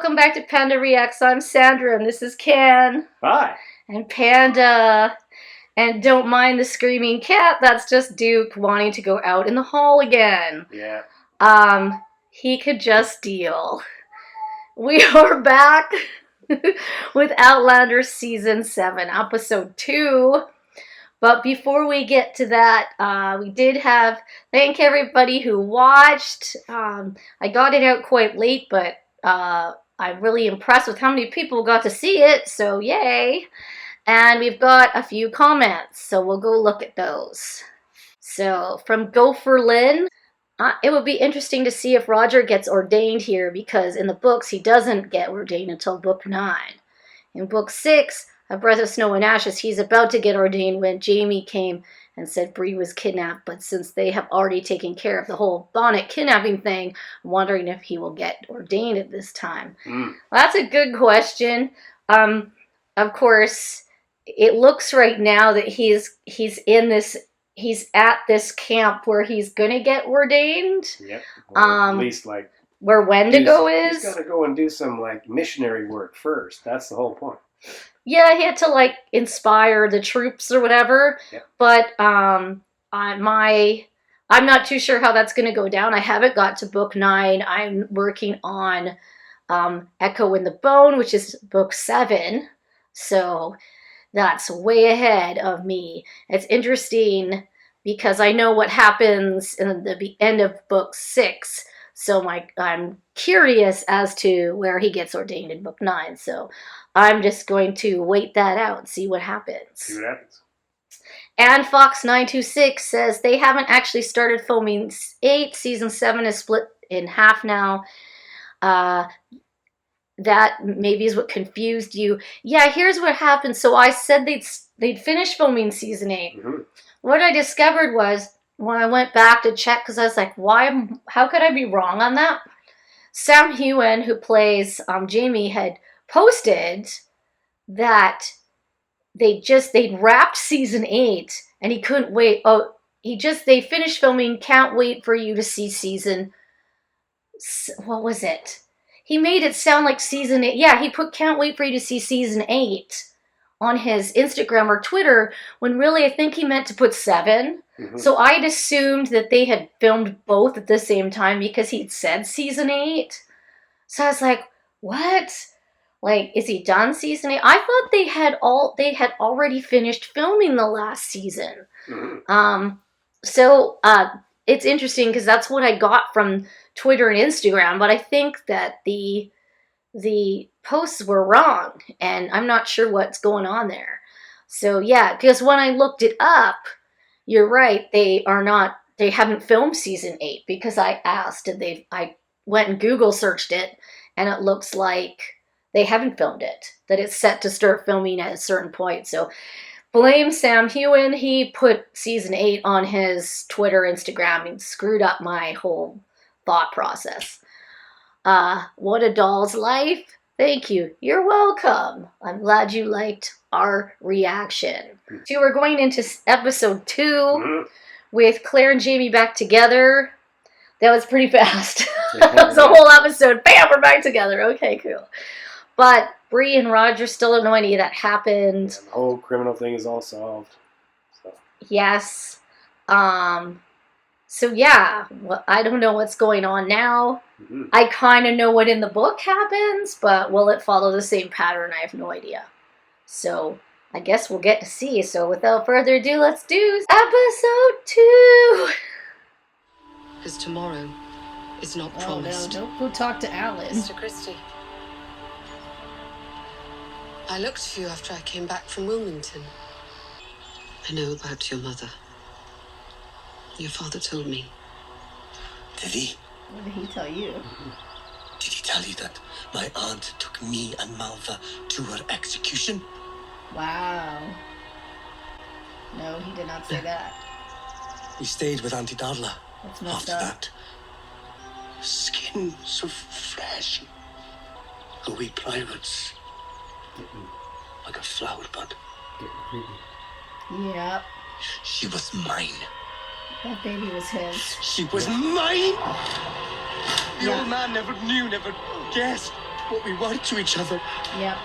welcome back to Panda Reacts. I'm Sandra, and this is Can. Hi. And Panda. And don't mind the screaming cat, that's just Duke wanting to go out in the hall again. Yeah. He could just deal. We are back with Outlander Season 7, Episode 2. But before we get to that, we did thank everybody who watched. I got it out quite late, but I'm really impressed with how many people got to see it, so yay. And we've got a few comments, so we'll go look at those. So, from Gopher Lynn, it would be interesting to see if Roger gets ordained here, because in the books he doesn't get ordained until book 9. In book 6, A Breath of Snow and Ashes, he's about to get ordained when Jamie came and said Bree was kidnapped, but since they have already taken care of the whole Bonnet kidnapping thing, I'm wondering if he will get ordained at this time. Well, that's a good question. Of course, it looks right now that he's at this camp where he's gonna get ordained. Yep. At least like where Wendigo is. He's gotta go and do some like missionary work first. That's the whole point. Yeah, he had to like inspire the troops or whatever. Yep. But I'm not too sure how that's gonna go down. I haven't got to book 9. I'm working on Echo in the Bone, which is book 7. So that's way ahead of me. It's interesting because I know what happens in the end of book 6. So I'm curious as to where he gets ordained in book 9. So I'm just going to wait that out and see what happens. See what happens. And Fox926 says they haven't actually started filming 8. Season 7 is split in half now. That maybe is what confused you. Yeah, here's what happened. So I said they'd finish filming season 8. Mm-hmm. What I discovered was when I went back to check, because I was like, how could I be wrong on that? Sam Heughan, who plays Jamie, had posted that they'd wrapped season 8 and he couldn't wait. They finished filming, can't wait for you to see season, what was it? He made it sound like season 8. Yeah, he put can't wait for you to see season 8 on his Instagram or Twitter, when really I think he meant to put 7. Mm-hmm. So I'd assumed that they had filmed both at the same time because he'd said season 8. So I was like, what? Like, is he done season 8? I thought they had already finished filming the last season. Mm-hmm. So it's interesting because that's what I got from Twitter and Instagram, but I think that the posts were wrong, and I'm not sure what's going on there. So yeah, because when I looked it up, you're right, they haven't filmed season 8, because I asked and I went and Google searched it, and it looks like they haven't filmed it, that it's set to start filming at a certain point. So blame Sam Heughan. He put season 8 on his Twitter, Instagram, and screwed up my whole thought process. What a doll's life. Thank you. You're welcome. I'm glad you liked our reaction. So we're going into episode 2 with Claire and Jamie back together. That was pretty fast. That was a whole episode. Bam, we're back together. Okay, cool. But Bree and Roger still don't know any of that happened. Yeah, the whole criminal thing is all solved. So. Yes. So yeah, I don't know what's going on now. Mm-hmm. I kind of know what in the book happens, but will it follow the same pattern? I have no idea. So I guess we'll get to see. So without further ado, let's do episode 2. Because tomorrow is not promised. No, don't go talk to Alice. Mr. Christie, I looked for you after I came back from Wilmington. I know about your mother. Your father told me. Did he? What did he tell you? Did he tell you that my aunt took me and Malva to her execution? Wow. No, he did not say that. We stayed with Auntie Darla. That's messed after up. that. Skin so fresh. Gooey plywoods. Like a flower bud. Yep. She was mine. That baby was his. She was mine! The old man never knew, never guessed. what we were to each other. Yep.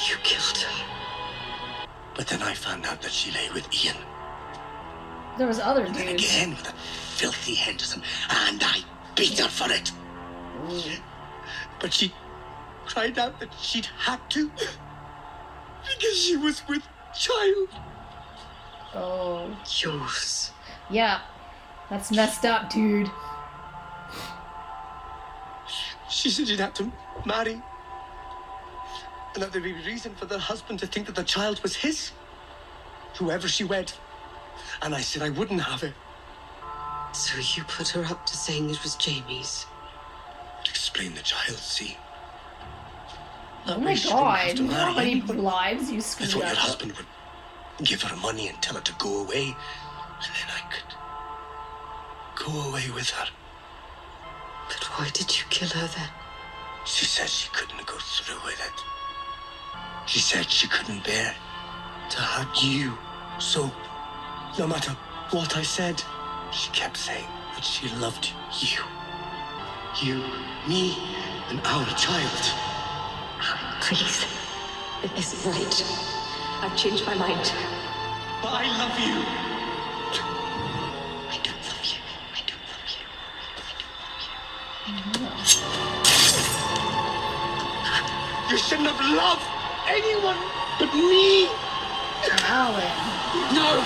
You killed her. But then I found out that she lay with Ian. There was other And then dudes. again with a filthy Henderson. And I beat her for it. But she cried out that she'd had to. Because she was with child. Oh. Yours. Yeah. That's messed up, dude. She said she'd have to marry. And that there'd be reason for the husband to think that the child was his. Whoever she wed. And I said I wouldn't have it. So you put her up to saying it was Jamie's. To explain the child, see? Oh my god. You know how many lives you I screwed thought your up. husband would give her money and tell her to go away. And then I could go away with her. But why did you kill her then? She said she couldn't go through with it. She said she couldn't bear to hurt you. So, no matter what I said, she kept saying that she loved you. You, me, and our child. Please. It isn't right. I've changed my mind. But I love you. I don't love you. I don't love you. I don't love you. You shouldn't have loved anyone but me. Allan. No!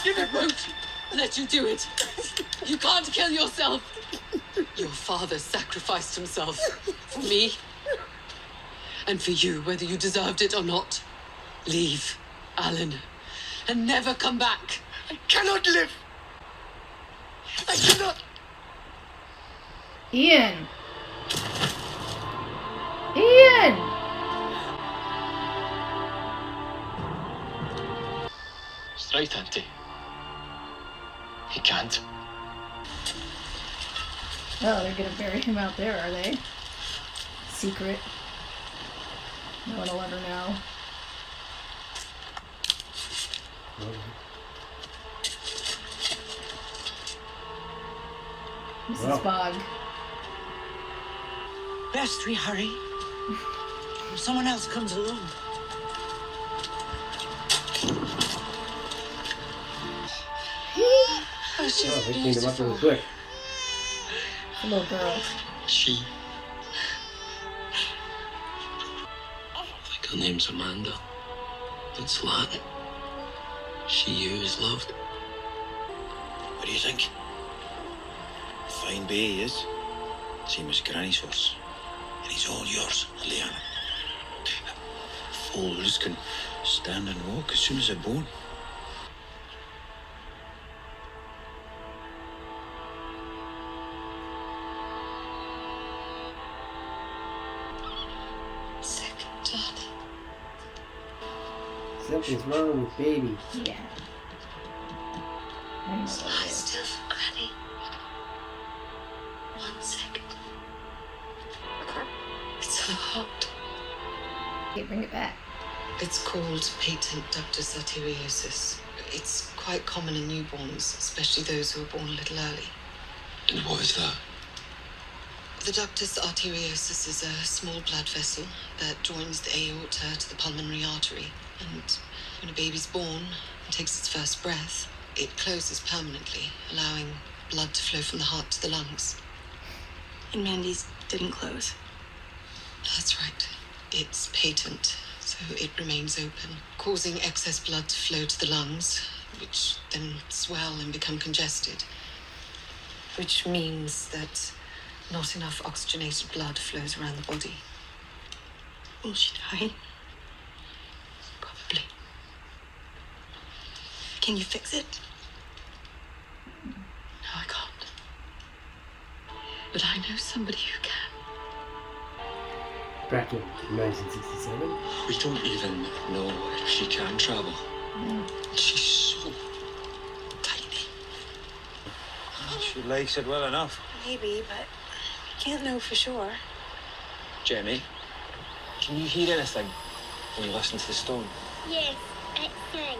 I won't let you do it. You can't kill yourself. Your father sacrificed himself for me and for you, whether you deserved it or not. Leave, Allan, and never come back. I cannot live. I cannot. Ian. Ian. It's right, Auntie. He can't. Oh, they're gonna bury him out there, are they? Secret. No one will ever know. Mrs. Well. Bog. Best we hurry. If someone else comes along. She's Oh, they cleaned him up really beautiful. quick. The little girl. She. I think her name's Amanda. It's Latin. She you is loved. What do you think? Fine bay he is. Same as Granny's horse. And he's all yours, Leanna. Foals can stand and walk as soon as they're born. Second, darling. Something's wrong with baby. Yeah. I know what it is. Still, Granny. 1 second. It's her heart. Okay, bring it back. It's called patent ductus arteriosus. It's quite common in newborns, especially those who are born a little early. And what is that? The ductus arteriosus is a small blood vessel that joins the aorta to the pulmonary artery. And when a baby's born and takes its first breath, it closes permanently, allowing blood to flow from the heart to the lungs. And Mandy's didn't close. That's right. It's patent, so it remains open, causing excess blood to flow to the lungs, which then swell and become congested. Which means that not enough oxygenated blood flows around the body. Will she die? Probably. Can you fix it? No, I can't. But I know somebody who can. Back in 1967. We don't even know if she can travel. She's so tiny. She likes it well enough. Maybe, but I can't know for sure. Jamie, can you hear anything when you listen to the stone? Yes, it sings.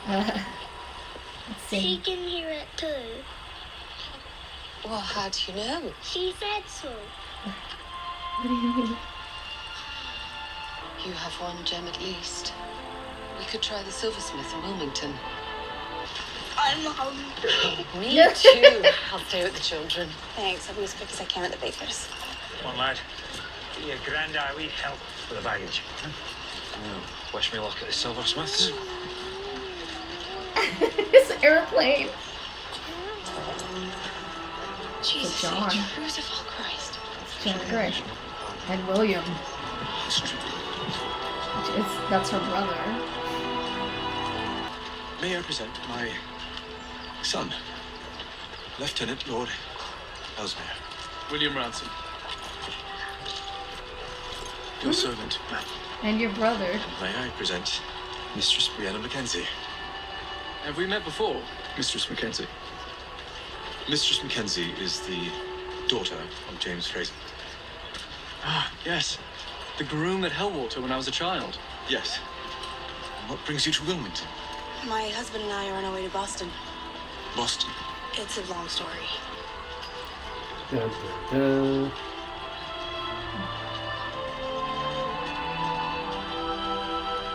Let's She see. can hear it too. Well, how do you know? She said so. What do you mean? You have one gem at least. We could try the silversmith in Wilmington. I'm hungry. Me too. I'll stay with the children. Thanks. I'll be as quick as I can at the baker's. Come on, lad. Get your grandad a wee help with the baggage. Wish me luck at the silversmiths. His airplane. Jesus, John. Saint Crucified Christ. John Gray. And William. That's her brother. May I present my son, Lieutenant Lord Ellesmere. William Ransom. Your servant, ma'am. And your brother. May I present Mistress Brianna Mackenzie. Have we met before? Mistress Mackenzie. Mistress Mackenzie is the daughter of James Fraser. Ah, yes. The groom at Hellwater when I was a child. Yes. And what brings you to Wilmington? My husband and I are on our way to Boston. Boston. It's a long story. Dun, dun, dun.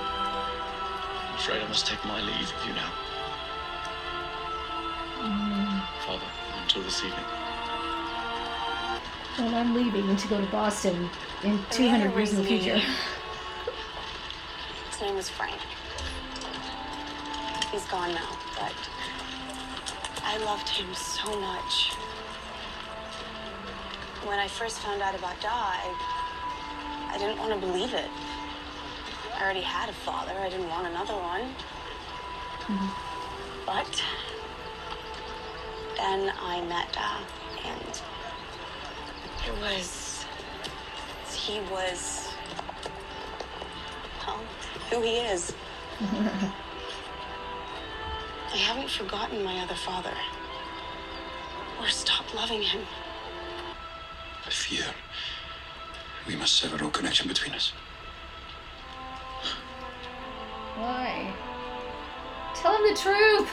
I'm afraid I must take my leave of you now. Father, until this evening. Well, I'm leaving to go to Boston in 200 years in the future. His name was Frank. He's gone now, but I loved him so much. When I first found out about Di, I didn't want to believe it. I already had a father. I didn't want another one. But then I met Di, and he was, well, who he is. I haven't forgotten my other father, or stopped loving him. I fear we must sever all connection between us. Why? Tell him the truth.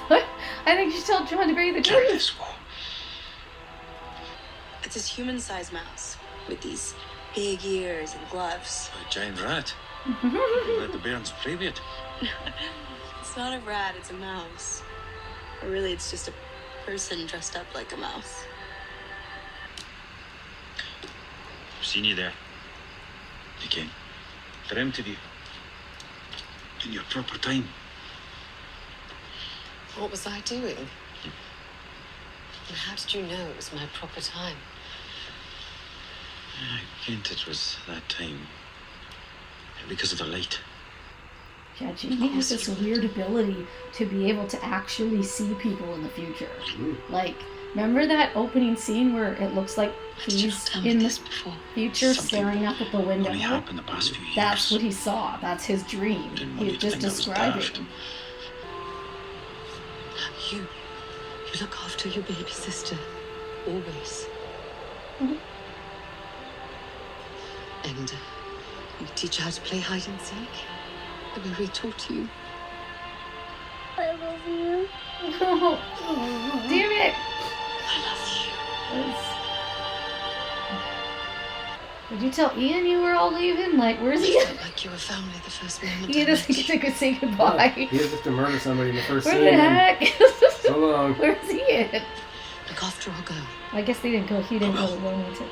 I think you should tell John Gray the truth. This war. It's this human-sized mouse with these big ears and gloves. A giant rat. Let the bairns play with it. It's not a rat, it's a mouse. Or really, it's just a person dressed up like a mouse. I've seen you there. Again, Dreamt of you. in your proper time. What was I doing? And how did you know it was my proper time? I kent it was that time. Because of the light. Yeah, Jamie has this weird ability to be able to actually see people in the future. Like, remember that opening scene where it looks like he's in the future staring up at the window? Only happened the past few years. That's what he saw. That's his dream. Didn't want He you was to just think I was describing. daft. You look after your baby sister, always. Mhm. And you teach her how to play hide and seek, the way we taught you. I love you. Damn it! I love you. Did you tell Ian you were all leaving? Like, where's he? It felt like you were family the first moment. He I doesn't met get you. to go say goodbye. He has to murder somebody in the first Where scene. the heck? So long. Where's he at? Look after our girl. I guess they didn't go. He didn't go to Wilmington. So.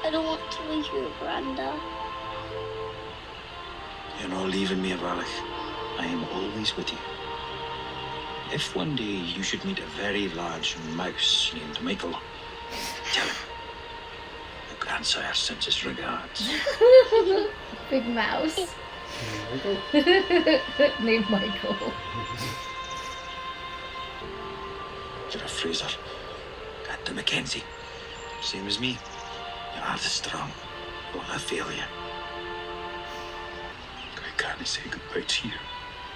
I don't want to leave you, Brenda. You're not leaving me, Alec. I am always with you. If one day you should meet a very large mouse named Michael, tell him the grandsire sends his regards. Big mouse. Named Michael. You're a Fraser. Got the Mackenzie. Same as me. Your heart is strong. Won't I fail you? I can't say goodbye to you.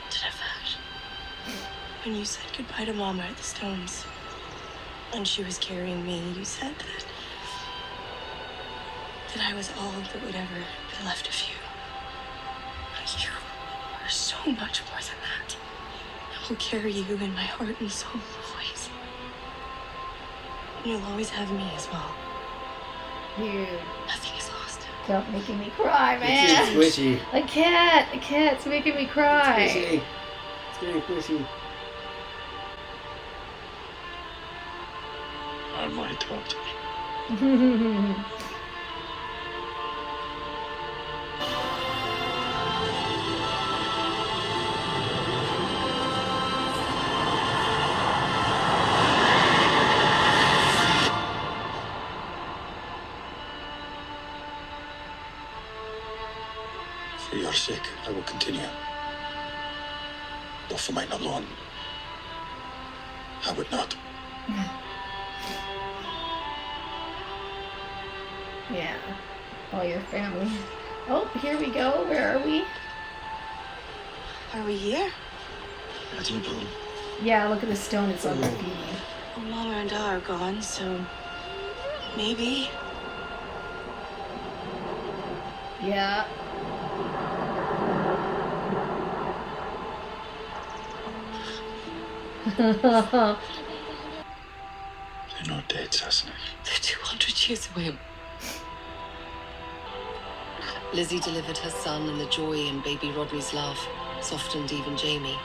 Did I flash? When you said goodbye to Mama at the Stones, when she was carrying me, you said that I was all that would ever be left of you. But you are so much more than that. I'll carry you in my heart and soul always. You'll always have me as well. Dude. Nothing is lost. Stop making me cry, It's man. squishy. I can't. It's making me cry. Squishy. It's getting squishy. I might talk to me. For your sake, I will continue. Though for mine alone, I would not. Yeah. All your family. Oh, here we go. Where are we? Are we here? How do you know? Yeah, look at the stone. It's on graffiti. Well, Mama and Dad are gone, so maybe. Yeah. They're not dead, Sassenach. They're 200 years away. Lizzie delivered her son, and the joy in baby Rodney's love softened even Jamie,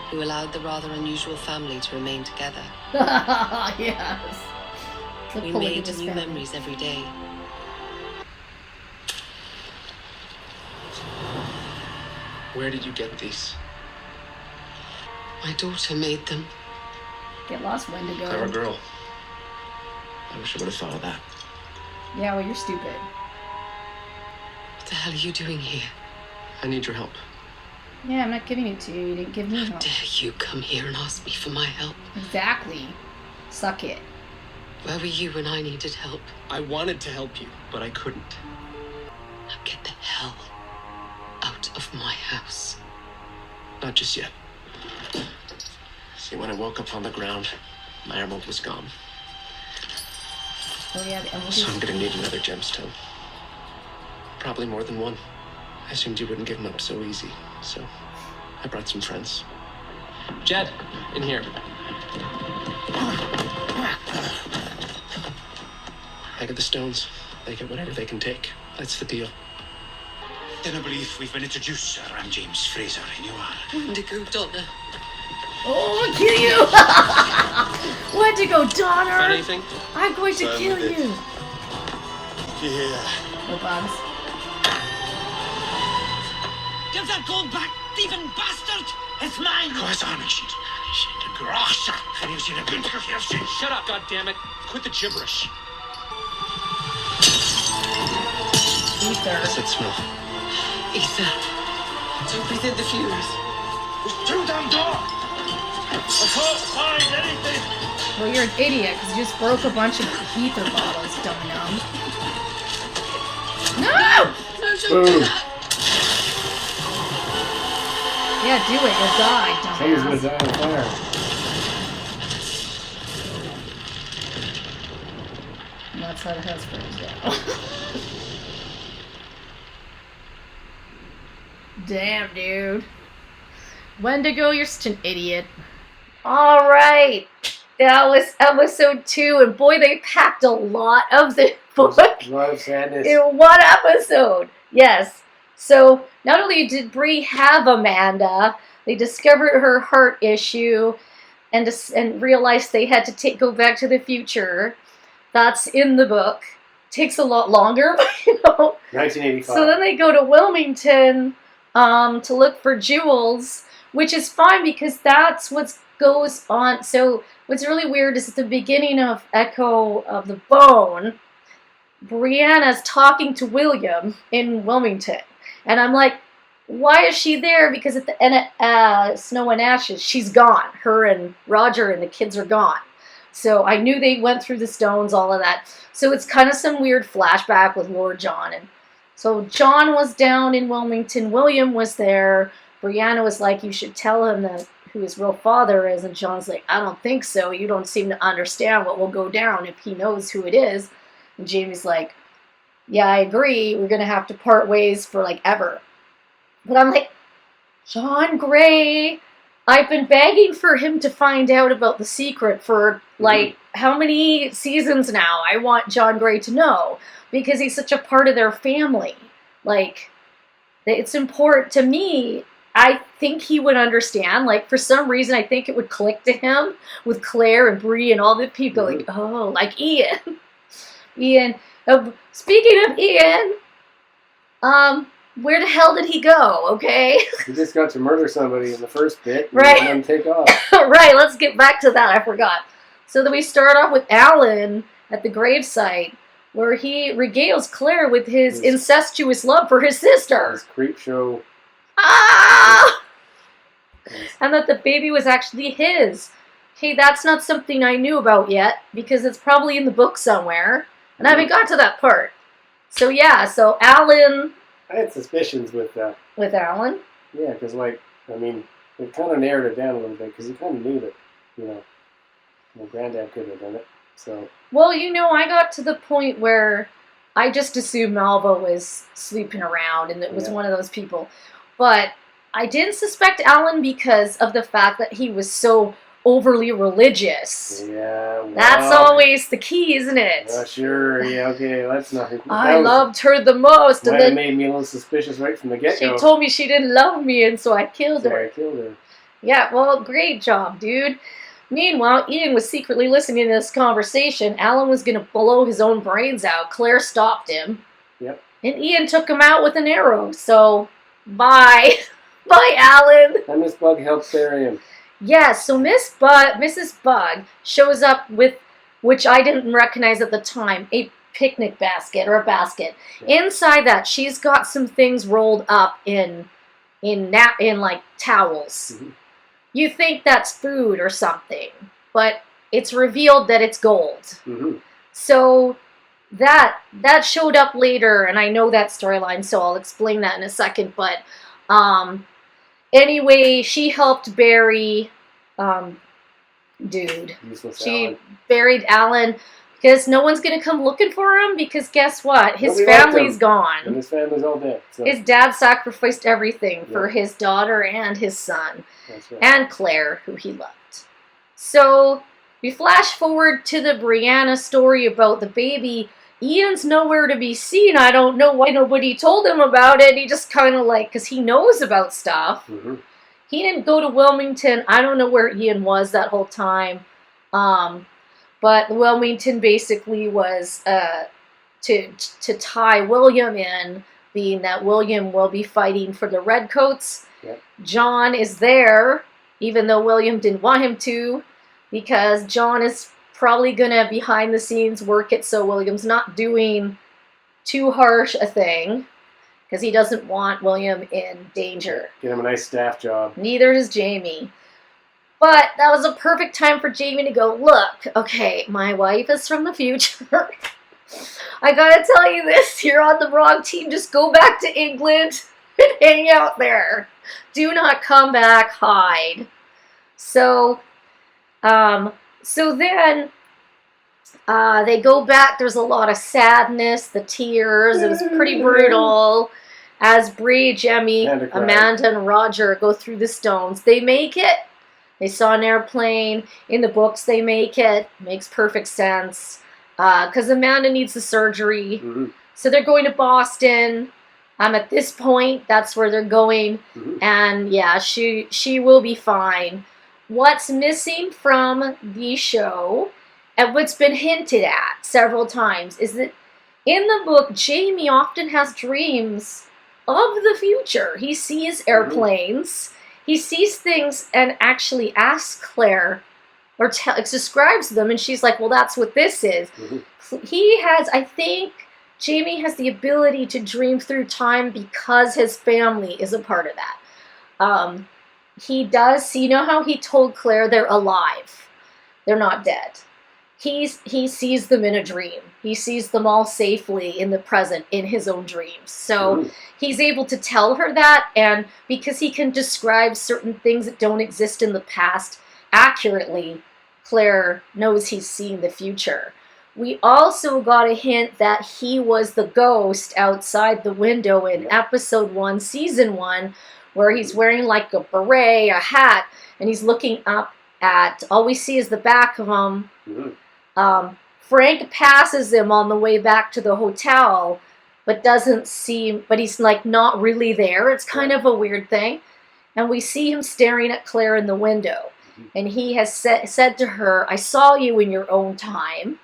who allowed the rather unusual family to remain together. Yes. The We made polygamous new family. memories every day. Where did you get these? My daughter made them. Get lost, Wendigo. Clever girl. I wish I would have thought of that. Yeah, well, you're stupid. What the hell are you doing here? I need your help. Yeah, I'm not giving it to you. You didn't give me help. Dare you come here and ask me for my help? Exactly. Suck it. Where were you when I needed help? I wanted to help you, but I couldn't. Now get the hell out of my house. Not just yet. See, when I woke up on the ground, my emerald was gone. Oh yeah, the emerald. So I'm gonna need another gemstone. Probably more than one. I assumed you wouldn't give them up so easy, so I brought some friends. Jed, in here. I get the stones. They get whatever they can take. That's the deal. Then I believe we've been introduced, Sir. I'm James Fraser, and you are. Wendigo Donna. Oh, I'll kill you! Wendigo Donner! Find anything? I'm going to Son kill of a you! Yeah. No bugs. Give that gold back, thieving bastard! It's mine! Where's Armishit? Shut up, goddammit! Quit the gibberish. Ether. What's that smell? Ether. Don't breathe in the fumes. Through down door! I can't find anything! Well, you're an idiot, because you just broke a bunch of ether bottles, dumb. No! No, don't do that! Yeah, do it. You'll die, Someone's gonna dumbass. die on fire. And that's how the house burns down. Damn, dude. Wendigo, you're just an idiot. Alright. That was episode 2, and boy, they packed a lot of the book A lot of sadness. in one episode. Yes. So, not only did Bree have Amanda, they discovered her heart issue and realized they had to go back to the future. That's in the book. Takes a lot longer, but 1985. So then they go to Wilmington to look for jewels, which is fine because that's what goes on. So what's really weird is at the beginning of Echo of the Bone, Brianna's talking to William in Wilmington. And I'm like, why is she there? Because at the end of Snow and Ashes, she's gone. Her and Roger and the kids are gone. So I knew they went through the stones, all of that. So it's kind of some weird flashback with Lord John. And so John was down in Wilmington. William was there. Brianna was like, you should tell him that who his real father is. And John's like, I don't think so. You don't seem to understand what will go down if he knows who it is. And Jamie's like, yeah, I agree. We're going to have to part ways for like ever. But I'm like, John Gray, I've been begging for him to find out about the secret for, like, how many seasons now. I want John Grey to know, because he's such a part of their family. Like, it's important to me. I think he would understand. Like, for some reason, I think it would click to him with Claire and Bree and all the people. Like, oh, like Ian. Ian. Speaking of Ian, where the hell did he go, okay? He just got to murder somebody in the first bit. Right. And then take off. Right, let's get back to that. I forgot. So then we start off with Allan at the gravesite, where he regales Claire with his incestuous love for his sister. His creep show. Ah! And that the baby was actually his. Okay, that's not something I knew about yet, because it's probably in the book somewhere, and I haven't got to that part. So yeah, so Allan... I had suspicions with that. With Allan? Yeah, because, like, I mean, it kind of narrowed it down a little bit, because you kind of knew that, you know, my granddad couldn't have done it, so... Well, you know, I got to the point where I just assumed Malva was sleeping around, and it was one of those people. But I didn't suspect Allan because of the fact that he was so overly religious. Yeah, wow. That's always the key, isn't it? Sure, yeah, okay, that's not... I loved her the most. Might have made me a little suspicious right from the get-go. She told me she didn't love me, and so I killed her. I killed her. Yeah, well, great job, dude. Meanwhile, Ian was secretly listening to this conversation. Allan was going to blow his own brains out. Claire stopped him. Yep. And Ian took him out with an arrow, so... Bye. Bye, Allan. And Miss Bug helped bury him. Yeah, so Mrs. Bug shows up with, which I didn't recognize at the time, a picnic basket, or a basket. Yeah. Inside that, she's got some things rolled up in like towels. Mm-hmm. You think that's food or something, but it's revealed that it's gold. Mm-hmm. So that showed up later, and I know that storyline, so I'll explain that in a second. But anyway, she helped bury dude. She buried Allan because no one's gonna come looking for him, because guess what? His family's gone. And his family's all dead. So. His dad sacrificed everything for his daughter and his son. That's right. And Claire, who he loved. So we flash forward to the Brianna story about the baby. Ian's nowhere to be seen. I don't know why nobody told him about it. He just kind of like, because he knows about stuff. Mm-hmm. He didn't go to Wilmington. I don't know where Ian was that whole time. But Wilmington basically was to tie William in, being that William will be fighting for the Redcoats. Yep. John is there, even though William didn't want him to, because John is probably going to, behind the scenes, work it so William's not doing too harsh a thing, because he doesn't want William in danger. Get him a nice staff job. Neither does Jamie. But that was a perfect time for Jamie to go, look, okay, my wife is from the future. I gotta tell you this, you're on the wrong team. Just go back to England and hang out there. Do not come back, hide. So then they go back. There's a lot of sadness, the tears. It was pretty brutal. As Bree, Jemmy, Amanda, and Roger go through the stones, they make it. They saw an airplane. In the books, they make it. Makes perfect sense. Because Amanda needs the surgery. Mm-hmm. So they're going to Boston. At this point, that's where they're going. Mm-hmm. And yeah, she will be fine. What's missing from the show, and what's been hinted at several times, is that in the book, Jamie often has dreams of the future. He sees airplanes. Mm-hmm. He sees things and actually asks Claire, or describes them, and she's like, well, that's what this is. Mm-hmm. He has, I think, Jamie has the ability to dream through time because his family is a part of that. He does, you know how he told Claire they're alive. They're not dead. He sees them in a dream. He sees them all safely in the present, in his own dreams. So he's able to tell her that, and because he can describe certain things that don't exist in the past accurately, Claire knows he's seeing the future. We also got a hint that he was the ghost outside the window in episode 1, season 1, where he's wearing like a beret, a hat, and he's looking up at, all we see is the back of him. Frank passes him on the way back to the hotel, but doesn't seem, but he's like not really there. It's kind of a weird thing. And we see him staring at Claire in the window. And he has said to her, I saw you in your own time.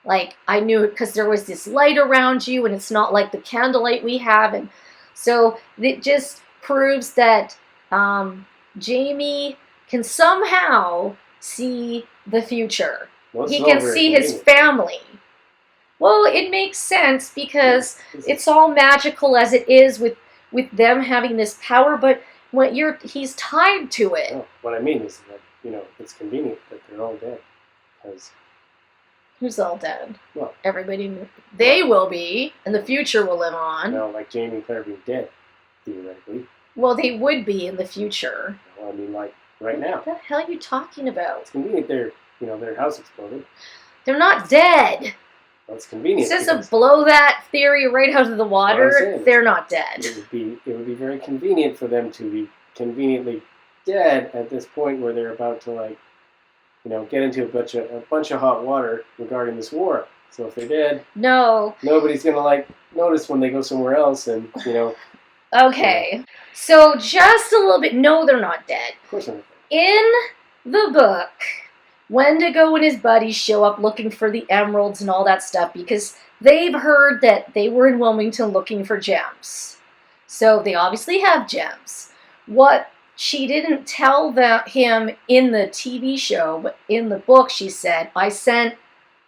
Like, I knew it because there was this light around you, and it's not like the candlelight we have. And so it just proves that Jamie can somehow see the future. He can see his family. Well, it makes sense because it's all magical as it is with them having this power, but when he's tied to it. No, what I mean is that, it's convenient that they're all dead. Because who's all dead? Well, everybody. They will be, and the future will live on. No, like Jamie and Claire being dead, theoretically. Well, they would be in the future. Well, I mean, like right now. What the hell are you talking about? It's convenient. Their house exploded. They're not dead. Well, it's convenient. It says to blow that theory right out of the water. They're not dead. It would be very convenient for them to be conveniently dead at this point where they're about to get into a bunch of hot water regarding this war. So if they're dead, nobody's gonna notice when they go somewhere else, and Okay, so just a little bit. No, they're not dead. Of course not. In the book, Wendigo and his buddies show up looking for the emeralds and all that stuff because they've heard that they were in Wilmington looking for gems. So they obviously have gems. What she didn't tell him in the TV show, but in the book she said, I sent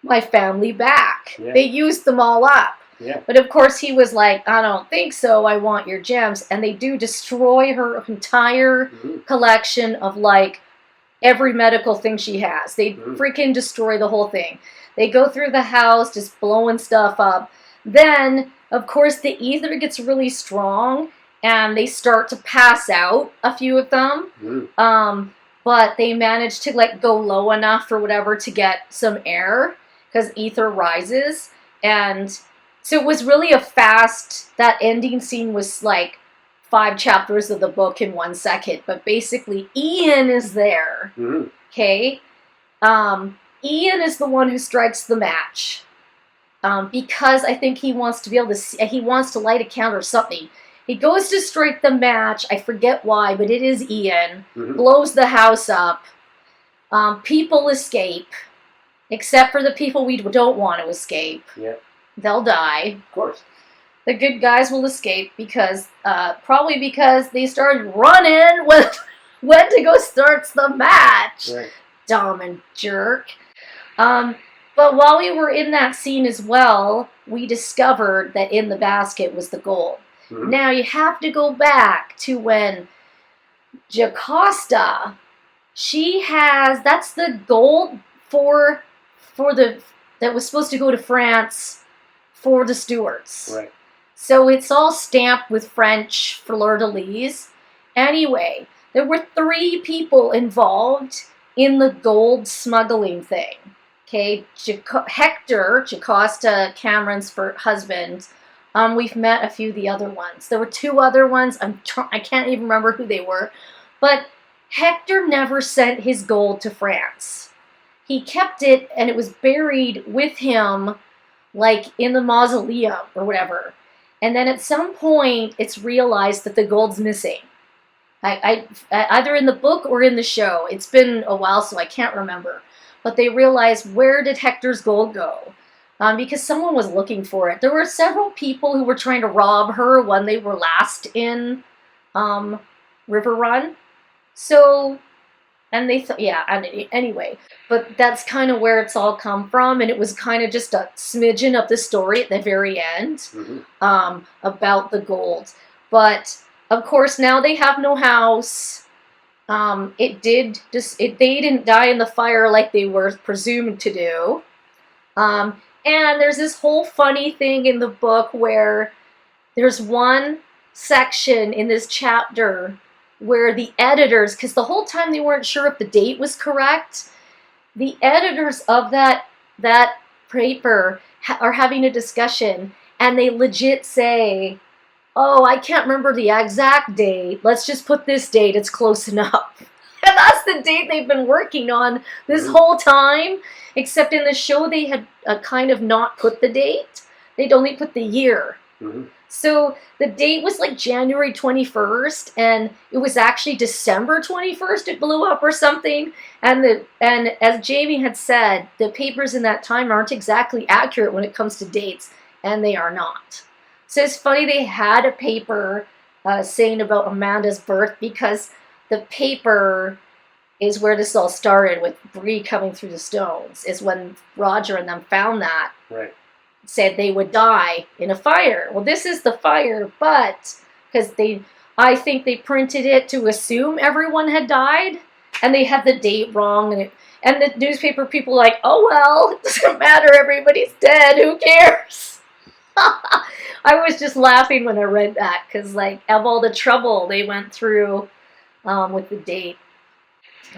my family back. Yeah. They used them all up. Yeah. But of course he was like, I don't think so, I want your gems. And they do destroy her entire collection of every medical thing she has. They freaking destroy the whole thing. They go through the house just blowing stuff up. Then, of course, the ether gets really strong and they start to pass out, a few of them. But they manage to go low enough for whatever to get some air because ether rises. And so it was really that ending scene was 5 chapters of the book in 1 second, but basically Ian is there, okay? Ian is the one who strikes the match, because I think he wants to be able to he wants to light a candle or something. He goes to strike the match, I forget why, but it is Ian, blows the house up, people escape, except for the people we don't want to escape. Yeah. They'll die. Of course. The good guys will escape because, probably because they started running when Wendigo starts the match. Right. Dumb and jerk. But while we were in that scene as well, we discovered that in the basket was the gold. Now you have to go back to when Jocasta, that's the gold that was supposed to go to France for the Stuarts. Right. So it's all stamped with French fleur-de-lis. Anyway, there were 3 people involved in the gold smuggling thing. Okay, Hector, Jocasta Cameron's husband. We've met a few of the other ones. There were 2 other ones. I can't even remember who they were. But Hector never sent his gold to France. He kept it, and it was buried with him, in the mausoleum or whatever. And then at some point, it's realized that the gold's missing. Either in the book or in the show. It's been a while, so I can't remember. But they realized, where did Hector's gold go? Because someone was looking for it. There were several people who were trying to rob her when they were last in River Run. So, and they thought, anyway. But that's kind of where it's all come from, and it was kind of just a smidgen of the story at the very end about the gold. But, of course, now they have no house. They didn't die in the fire like they were presumed to do. And there's this whole funny thing in the book where there's one section in this chapter where the editors, because the whole time they weren't sure if the date was correct, the editors of that paper are having a discussion, and they legit say, oh, I can't remember the exact date. Let's just put this date. It's close enough. And that's the date they've been working on this whole time. Except in the show, they had kind of not put the date. They'd only put the year. So the date was like January 21st, and it was actually December 21st it blew up or something. And as Jamie had said, the papers in that time aren't exactly accurate when it comes to dates, and they are not. So it's funny they had a paper saying about Amanda's birth, because the paper is where this all started with Bree coming through the stones, is when Roger and them found that. Right. Said they would die in a fire. Well, this is the fire, but because I think they printed it to assume everyone had died, and they had the date wrong, and the newspaper people were like, oh well, it doesn't matter, everybody's dead, who cares? I was just laughing when I read that, because like of all the trouble they went through with the date.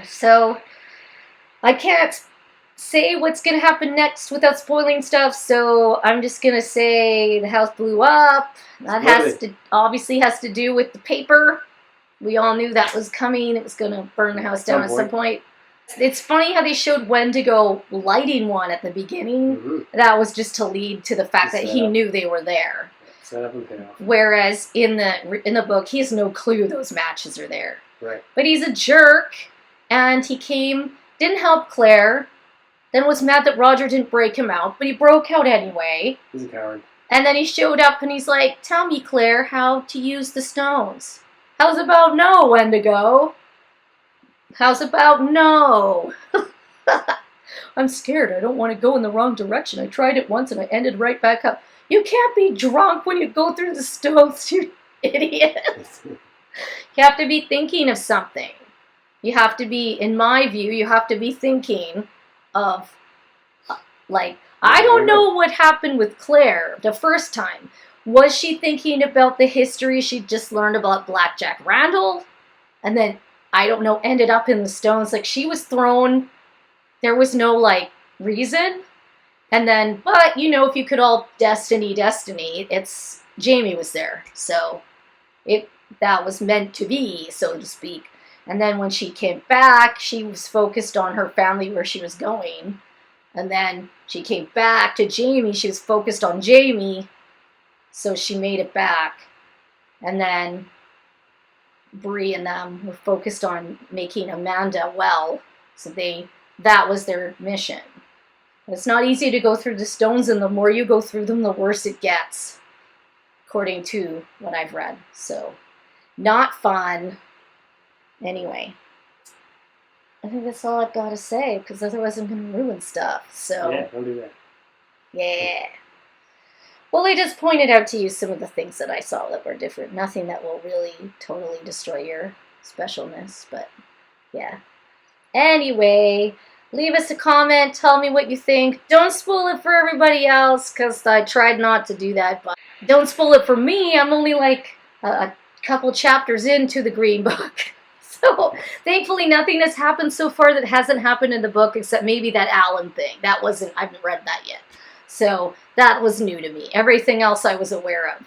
So I can't say what's going to happen next without spoiling stuff, so I'm just going to say the house blew up. That obviously has to do with the paper. We all knew that was coming. It was going to burn the house down at some point. It's funny how they showed Wendigo lighting one at the beginning. That was just to lead to the fact that he knew they were there. Set up and pay off. Whereas in the book, he has no clue those matches are there. Right. But he's a jerk, and he didn't help Claire, then was mad that Roger didn't break him out, but he broke out anyway. He's a coward. And then he showed up and he's like, tell me, Claire, how to use the stones. How's about no, Wendigo? How's about no? I'm scared. I don't want to go in the wrong direction. I tried it once and I ended right back up. You can't be drunk when you go through the stones, you idiot. You have to be thinking of something. You have to be, in my view, you have to be thinking of, like, I don't know what happened with Claire the first time. Was she thinking about the history she just learned about Blackjack Randall? And then, I don't know, ended up in the stones. Like, she was thrown. There was no, like, reason. And then, but, you know, if you could all destiny, it's, Jamie was there. So, that was meant to be, so to speak. And then when she came back, she was focused on her family, where she was going. And then she came back to Jamie. She was focused on Jamie. So she made it back. And then Bree and them were focused on making Amanda well. So that was their mission. It's not easy to go through the stones, and the more you go through them, the worse it gets. According to what I've read. So, not fun. Anyway, I think that's all I've got to say, because otherwise I'm going to ruin stuff. So yeah, don't do that. Yeah. Well, I just pointed out to you some of the things that I saw that were different. Nothing that will really totally destroy your specialness, but yeah. Anyway, leave us a comment. Tell me what you think. Don't spoil it for everybody else, because I tried not to do that, but don't spoil it for me. I'm only like a couple chapters into the Green Book. So, thankfully, nothing has happened so far that hasn't happened in the book, except maybe that Allan thing. I haven't read that yet. So, that was new to me. Everything else I was aware of.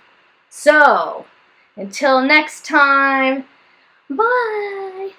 So, until next time, bye!